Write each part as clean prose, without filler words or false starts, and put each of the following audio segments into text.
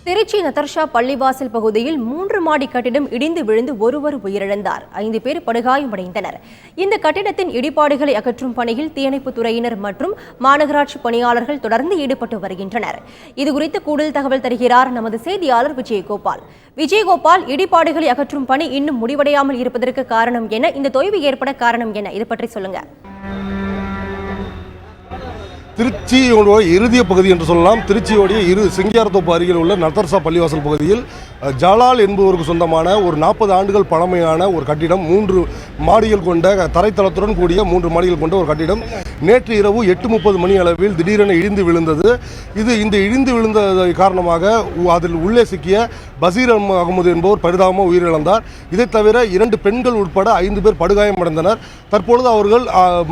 திருச்சி நதர்ஷா பள்ளிவாசல் பகுதியில் 3 மாடி கட்டிடம் இடிந்து விழுந்து ஒருவர் உயிரிழந்தார். 5 பேர் படுகாயமடைந்தனர். இந்த கட்டிடத்தின் இடிபாடுகளை அகற்றும் பணியில் தீயணைப்புத் துறையினர் மற்றும் மாநகராட்சி பணியாளர்கள் தொடர்ந்து ஈடுபட்டு வருகின்றனர். இதுகுறித்து கூடுதல் தகவல் தருகிறார் நமது செய்தியாளர் விஜயகோபால். விஜயகோபால், இடிபாடுகளை அகற்றும் பணி இன்னும் முடிவடையாமல் இருப்பதற்கு காரணம் என்ன? இந்த தொய்வு ஏற்பட காரணம் என்ன? இது பற்றி சொல்லுங்க. திருச்சியோட இறுதிய பகுதி என்று சொல்லலாம். திருச்சியோடைய சிங்கியாரத்தோப்பு அருகில் உள்ள நதர்ஷா பள்ளிவாசல் பகுதியில் ஜலால் என்பவருக்கு சொந்தமான ஒரு 40 ஆண்டுகள் பழமையான ஒரு கட்டிடம், 3 மாடிகள் கொண்ட தரைத்தளத்துடன் கூடிய 3 மாடிகள் கொண்ட ஒரு கட்டிடம் நேற்று இரவு 8:30 மணி அளவில் திடீரென இடிந்து விழுந்தது. இந்த இடிந்து விழுந்த காரணமாக அதில் உள்ளே சிக்கிய பசீர் அகமது என்பவர் பரிதாபமாக உயிரிழந்தார். இதை தவிர 2 பெண்கள் உட்பட 5 பேர் படுகாயமடைந்தனர். தற்பொழுது அவர்கள்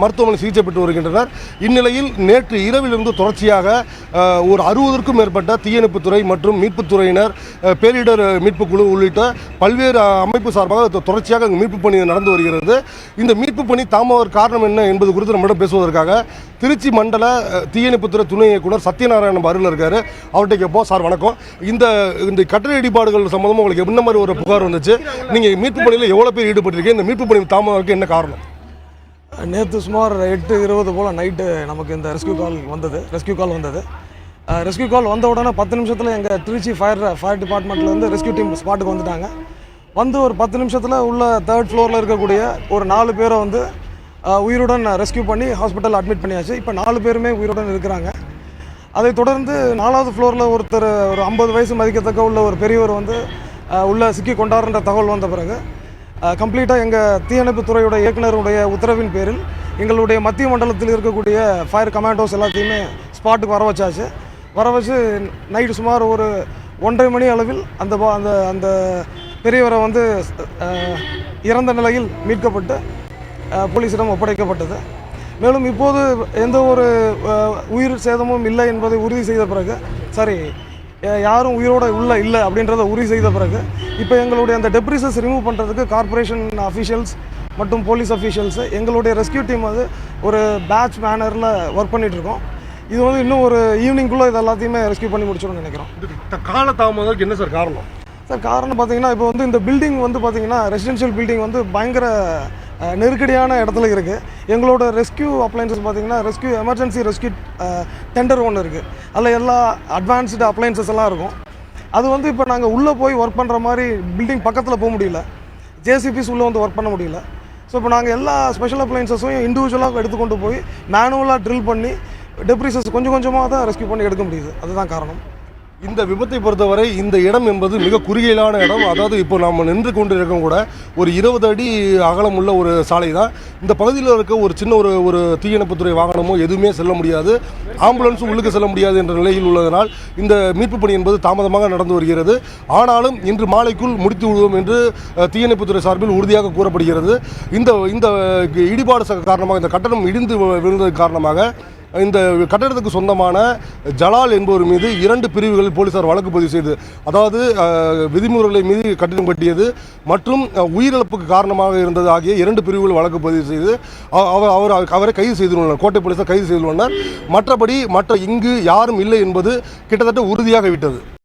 மருத்துவமனை சிகிச்சை பெற்று வருகின்றனர். இந்நிலையில் நேற்று இரவிலிருந்து தொடர்ச்சியாக ஒரு 60க்கும் மேற்பட்ட தீயணைப்புத்துறை மற்றும் மீட்புத்துறையினர், பேரிடர் மீட்பு குழு உள்ளிட்ட பல்வேறு அமைப்பு சார்பாக தொடர்ச்சியாக மீட்பு பணி நடந்து வருகிறது. இந்த மீட்பு பணி தாமதம் காரணம் என்ன என்பது குறித்து நம்மிடம் பேசுவதற்காக திருச்சி மண்டல தீயணைப்புத்துறை துணை இயக்குனர் சத்யநாராயணன் அருள் இருக்காரு. அவர்கிட்ட கேட்போம். சார் வணக்கம். இந்த கட்டட இடிபாடுகள் சம்பந்தமாக உங்களுக்கு என்ன மாதிரி ஒரு புகார் வந்துச்சு? நீங்க மீட்பு பணியில் எவ்வளவு பேர் ஈடுபட்டிருக்கீங்க? இந்த மீட்பு பணி தாமதம் என்ன காரணம்? நேற்று சுமார் 8:20 போல் நைட்டு நமக்கு இந்த ரெஸ்கியூ கால் வந்தது. ரெஸ்கியூ கால் வந்த உடனே 10 நிமிஷத்தில் எங்கள் திருச்சி ஃபயர் டிபார்ட்மெண்ட்லேருந்து ரெஸ்கியூ டீம் ஸ்பாட்டுக்கு வந்துட்டாங்க. ஒரு 10 நிமிஷத்தில் உள்ள 3rd ஃப்ளோரில் இருக்கக்கூடிய ஒரு 4 பேரை உயிருடன் ரெஸ்கியூ பண்ணி ஹாஸ்பிட்டல் அட்மிட் பண்ணியாச்சு. இப்போ 4 பேருமே உயிருடன் இருக்கிறாங்க. அதை தொடர்ந்து 4வது ஃப்ளோரில் ஒருத்தர், ஒரு 50 வயசு மதிக்கத்தக்க உள்ள ஒரு பெரியவர் உள்ள சிக்கி கொண்டாடுன்ற தகவல் வந்த பிறகு கம்ப்ளீட்டாக எங்கள் தீயணைப்பு துறையுடைய இயக்குனருடைய உத்தரவின் பேரில் எங்களுடைய மத்திய மண்டலத்தில் இருக்கக்கூடிய ஃபயர் கமாண்டோஸ் எல்லாத்தையுமே ஸ்பாட்டுக்கு வர வச்சு நைட்டு சுமார் ஒரு 1:30 மணி அளவில் அந்த பெரியவரை இறந்த நிலையில் மீட்கப்பட்டு போலீஸிடம் ஒப்படைக்கப்பட்டது. மேலும் இப்போது எந்த ஒரு உயிர் சேதமும் இல்லை என்பதை உறுதி செய்த பிறகு, யாரும் உயிரோடு இல்லை அப்படின்றத உறுதி செய்த பிறகு இப்போ எங்களுடைய அந்த டெப்ரிசஸ் ரிமூவ் பண்ணுறதுக்கு கார்ப்பரேஷன் அஃபீஷியல்ஸ் மற்றும் போலீஸ் அஃபீஷியல்ஸு எங்களுடைய ரெஸ்கியூ டீம் ஒரு பேட்ச் மேனரில் ஒர்க் பண்ணிகிட்ருக்கோம். இது இன்னும் ஒரு ஈவினிங்குள்ளே இது எல்லாத்தையுமே ரெஸ்கியூ பண்ணி முடிச்சிடும்னு நினைக்கிறோம். கால தாமதத்துக்கு என்ன சார் காரணம்? காரணம் பார்த்தீங்கன்னா, இப்போ இந்த பில்டிங் பார்த்தீங்கன்னா ரெசிடென்ஷியல் பில்டிங் பயங்கர நெருக்கடியான இடத்துல இருக்குது. எங்களோட ரெஸ்கியூ அப்ளைன்சஸ் பார்த்தீங்கன்னா எமர்ஜென்சி ரெஸ்கியூ டெண்டர் ஒன்று இருக்குது. அதில் எல்லா அட்வான்ஸ்டு அப்ளைன்சஸ் எல்லாம் இருக்கும். அது இப்போ நாங்கள் உள்ளே போய் ஒர்க் பண்ணுற மாதிரி பில்டிங் பக்கத்தில் போக முடியல. ஜேசிபிஸ் உள்ளே ஒர்க் பண்ண முடியல. ஸோ இப்போ நாங்கள் எல்லா ஸ்பெஷல் அப்ளைன்சஸையும் இண்டிவிஜுவலாக எடுத்துக்கொண்டு போய் மேனுவலாக ட்ரில் பண்ணி டெப்ரிசஸ் கொஞ்சம் கொஞ்சமாக தான் ரெஸ்கியூ பண்ணி எடுக்க முடியுது. அதுதான் காரணம். இந்த விபத்தை பொறுத்தவரை இந்த இடம் என்பது மிக குறுகியலான இடம். அதாவது இப்போ நாம் நின்று கொண்டு இருக்கும் கூட ஒரு 20 அடி அகலம் உள்ள ஒரு சாலை தான். இந்த பகுதியில் இருக்க ஒரு சின்ன ஒரு தீயணைப்புத்துறை வாகனமோ எதுவுமே செல்ல முடியாது, ஆம்புலன்ஸும் உள்ளுக்கு செல்ல முடியாது என்ற நிலையில் உள்ளதனால் இந்த மீட்பு பணி என்பது தாமதமாக நடந்து வருகிறது. ஆனாலும் இன்று மாலைக்குள் முடித்து விடுவோம் என்று தீயணைப்புத்துறை சார்பில் உறுதியாக கூறப்படுகிறது. இந்த இடிபாடு காரணமாக, இந்த கட்டடம் இடிந்து விழுந்தது காரணமாக இந்த கட்டடத்துக்கு சொந்தமான ஜலால் என்பவர் மீது 2 பிரிவுகளில் போலீசார் வழக்கு பதிவு செய்து, அதாவது விதிமுறைகளை மீது கட்டிடம் கட்டியது மற்றும் உயிரிழப்புக்கு காரணமாக இருந்தது ஆகிய 2 பிரிவுகள் வழக்கு பதிவு செய்து அவரை கைது செய்துள்ளனர். கோட்டை போலீசார் கைது செய்துள்ளனர். மற்ற இங்கு யாரும் இல்லை என்பது கிட்டத்தட்ட உறுதியாக விட்டது.